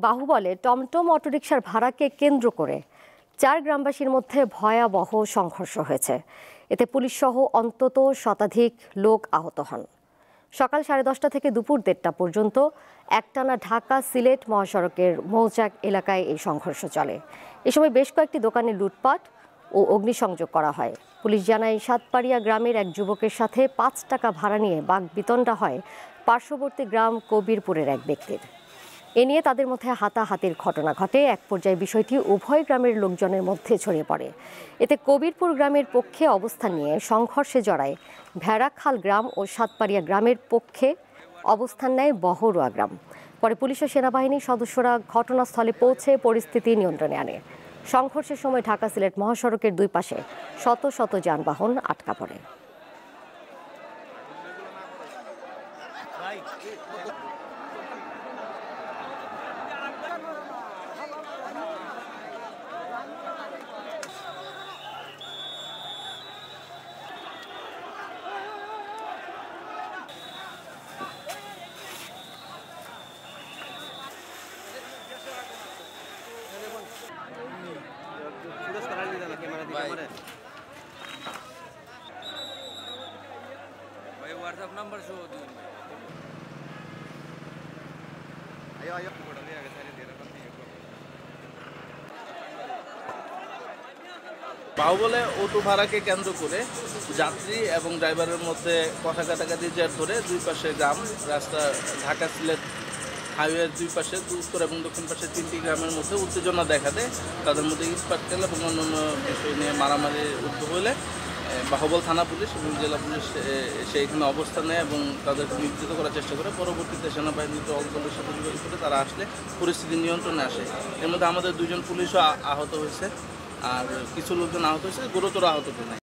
বাহুবলে টমটম অটোরিকশার ভাড়াকে কেন্দ্র করে 4 গ্রামবাসীর মধ্যে ভয়াবহ সংঘর্ষ হয়েছে। এতে পুলিশসহ অন্তত শতাধিক লোক আহত হন। সকাল 10:30 থেকে দুপুর 1:30 পর্যন্ত একটানা ঢাকা সিলেট মহাসড়কের মৌচাক এলাকায় এই সংঘর্ষ চলে। এ সময় বেশ কয়েকটি দোকানে লুটপাট ও অগ্নিসংযোগ করা হয়। পুলিশ জানায়, সাতপাড়িয়া গ্রামের এক যুবকের সাথে 5 টাকা ভাড়া নিয়ে বাকবিতণ্ডা হয় পার্শ্ববর্তী গ্রাম কবিরপুরের এক ব্যক্তির। এ নিয়ে তাদের মধ্যে হাতাহাতির ঘটনা ঘটে। এক পর্যায়ে বিষয়টি উভয় গ্রামের লোকজনের মধ্যে ছড়িয়ে পড়ে। এতে কবিরপুর গ্রামের পক্ষে অবস্থান নিয়ে সংঘর্ষে জড়ায় ভেড়াখাল গ্রাম ও সাতপাড়িয়া গ্রামের পক্ষে অবস্থান নেয় বহরুয়া গ্রাম। পরে পুলিশ ও সেনাবাহিনীর সদস্যরা ঘটনাস্থলে পৌঁছে পরিস্থিতি নিয়ন্ত্রণে আনে। সংঘর্ষের সময় ঢাকা সিলেট মহাসড়কের দুই পাশে শত শত যানবাহন আটকা পড়ে। व्हाट्सएप नंबर शो दूँ বাহুবলে অটো ভাড়াকে কেন্দ্র করে যাত্রী এবং ড্রাইভারের মধ্যে কথা কাটাকাটি জের ধরে দুই পাশে গ্রাম রাস্তা ঢাকা সিলেট হাইওয়ের দুই পাশে উত্তর এবং দক্ষিণ পাশে 3টি গ্রামের মধ্যে উত্তেজনা দেখা দেয়। তাদের মধ্যে ইস্পাত তেল এবং অন্যান্য বিষয় নিয়ে মারামারি উদ্যোগ হলে বাহুবল থানা পুলিশ এবং জেলা পুলিশ সেইখানে অবস্থান নেয় এবং তাদেরকে নিয়ন্ত্রিত করার চেষ্টা করে। পরবর্তীতে সেনাবাহিনী দলের সাথে যোগাযোগ করে তারা আসলে পরিস্থিতি নিয়ন্ত্রণে আসে। এর মধ্যে আমাদের 2জন পুলিশও আহত হয়েছে, আর কিছু লোকজন আহত হয়েছে, গুরুতর আহত নেই।